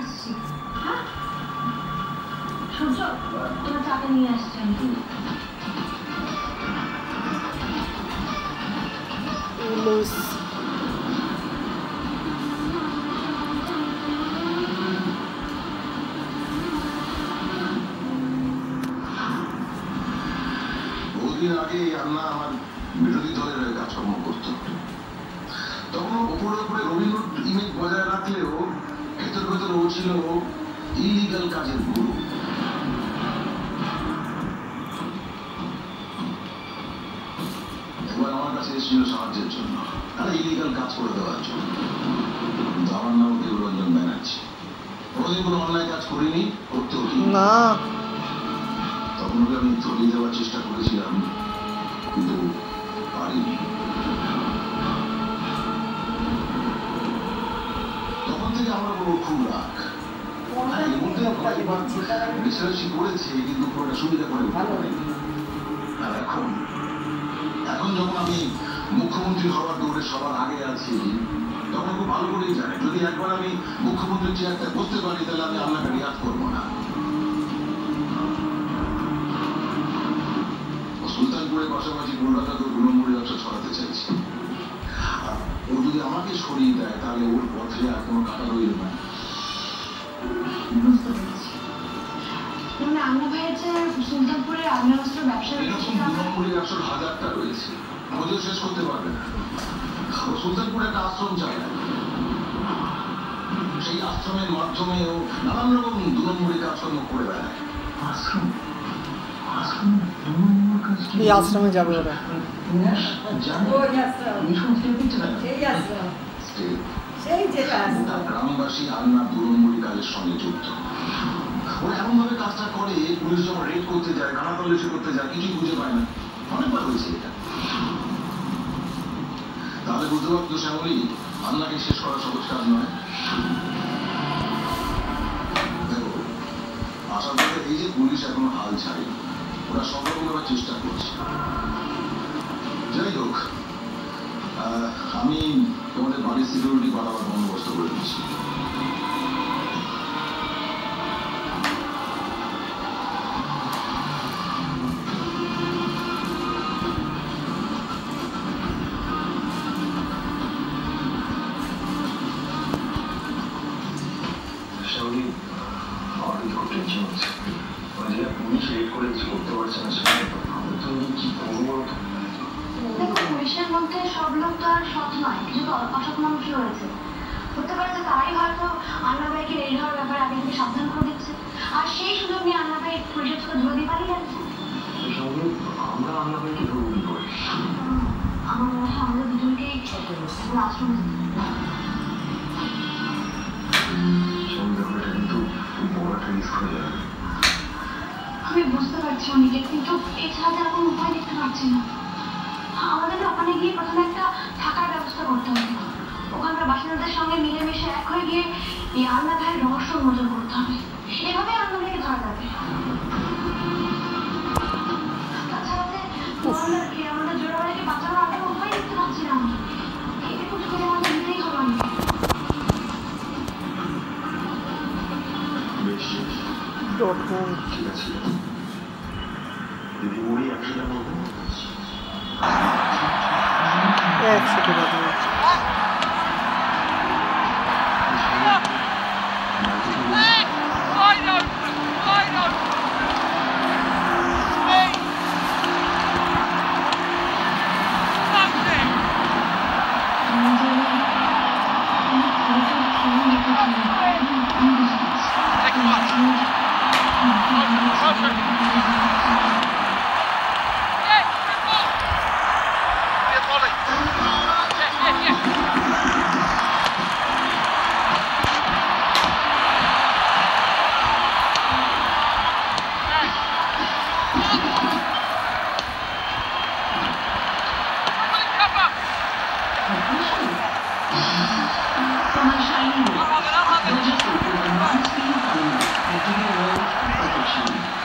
আসছি। হ্যাঁ সূর্য তোমার চাটা নিয়ে আসছি আমি। লুস বহুদিন আগে আন্না আমার বিরোধী দলের হয়ে কাজকর্ম করত। তখন উপরে উপরে রবীন্দ্র ইমেজ বজায় রাখলেও ভেতর ভেতর ও ছিল ইলিগাল কাজের গুরু। একবার আমার কাছে এসেছিল সাহায্যের জন্য, তারা ইলিগাল কাজ করে দেওয়ার জন্য। কিন্তু আমার নাম দেবরঞ্জন ব্যানার্জি। কোনোদিন কোনো অন্যায় কাজ করিনি, করতেও না। তখন ওকে আমি ধরিয়ে দেওয়ার চেষ্টা করেছিলাম, কিন্তু পারিনি। তখন থেকে আমার উপর খুব রাগ। এর মধ্যে কয়েকবার রেসারেসি করেছে, কিন্তু পুরোটা সুবিধা করে উঠতে পারেনি। আর এখন যখন আমি মুখ্যমন্ত্রী হওয়ার দৌড়ে সবার আগে আছি, তখন খুব ভালো করেই জানে যদি একবার আমি মুখ্যমন্ত্রীর চেয়ারটা বসতে পারি তাহলে আমি আপনাকে রিয়াজ করবো না। সুলতানপুরের পাশাপাশি কলকাতাতেও গুণমুড়ি ব্যবসা ছড়াতে চাইছি। আর ও যদি আমাকে সরিয়ে দেয় তাহলে ওর পথে আর কোনো কাটা রইল না। বুঝতে পেরেছি। মানে আন্না ভাইয়ের যে সুলতানপুরের আগ্নেয়াস্ত্র ব্যবসা এরকম গুণমুড়ি ব্যবসার হাজারটা রয়েছে, খোঁজও শেষ করতে পারবে না। ও সুলতানপুরে একটা আশ্রম চায় না, সেই আশ্রমের মাধ্যমে ও নানান রকম দুনম্বরী কাজকর্ম করে বেড়ায়। আশ্রম এই আশ্রমে যাবে ওরা। গ্রামবাসী আন্না দুনম্বরী কাজের সঙ্গে যুক্ত। ওরা এমন ভাবে কাজটা করে, পুলিশ যখন রেড করতে যায়, গানা তল্লাশি করতে যায়, কিছুই খুঁজে পায় না। অনেকবার হয়েছে এটা। তাহলে বুঝতে পারতো শ্যামলী, আন্নাকে শেষ করা সহজ কাজ নয়। দেখো, আশা করি এই যে পুলিশ এখনো হাল ছাড়েনি, ওরা সব রকম ভাবে চেষ্টা করছে। যাই হোক, আমি তোমাদের বাড়ির সিকিউরিটি বাড়াবার বন্দোবস্ত করে দিচ্ছি। পুলিশের মধ্যে সব লোক তো আর সৎ নয়, কিছু তো অসৎ মানুষই রয়েছে। হতে পারে যে তারাই হয়তো আন্না ভাইকে রেড হওয়ার ব্যাপারে আগে থেকে সাবধান করে দিচ্ছে, আর সেই সুযোগ নিয়ে আন্না ভাই পুলিশের থেকে ধরে দিয়ে পালিয়ে যাচ্ছে। আমরা আন্না ভাইকে ধরবো কি করে? আমার মনে হয় আমাদের দুজনকেই আশ্রমে আমি বুঝতে পারছি অনেকে, কিন্তু এছাড়া আর কোনো উপায় দেখতে পাচ্ছি না। আমাদের ওখানে গিয়ে প্রথমে একটা থাকার ব্যবস্থা করতে হবে। ওখানকার বাসিন্দাদের সঙ্গে মিলেমিশে এক হয়ে গিয়ে এই আন্না ভাইয়ের রহস্য উন্মোচন করতে হবে। এভাবে আন্না ভাইকে ধরা যাবে। তাছাড়া আমাদের জোড়াবাড়িকে বাঁচানোর আগে উপায় দেখতে পাচ্ছি না আমি। একে খুঁজে করে আমাদের নিতেই হবে অনেকে। ঠিক আছে দিদি মুড়ি 100 টাকা মতো। 100 টাকা।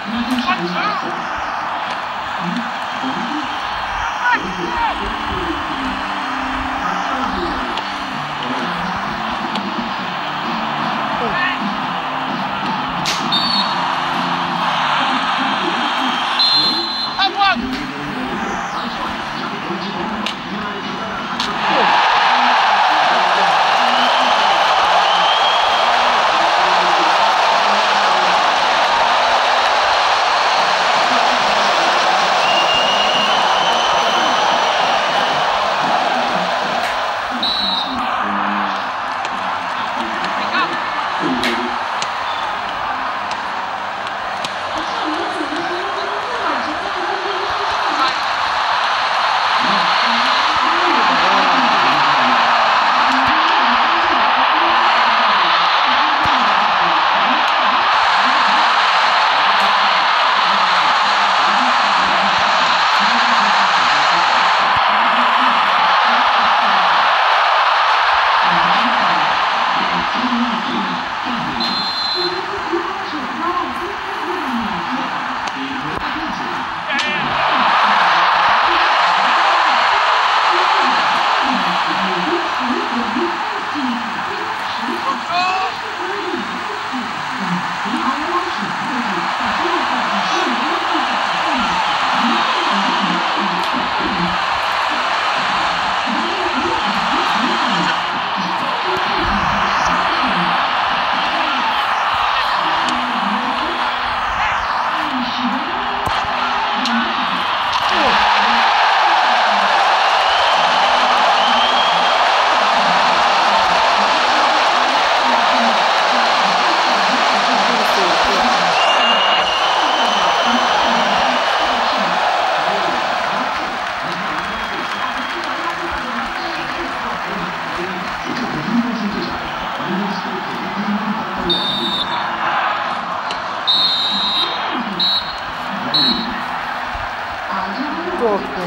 Nothing ওকে।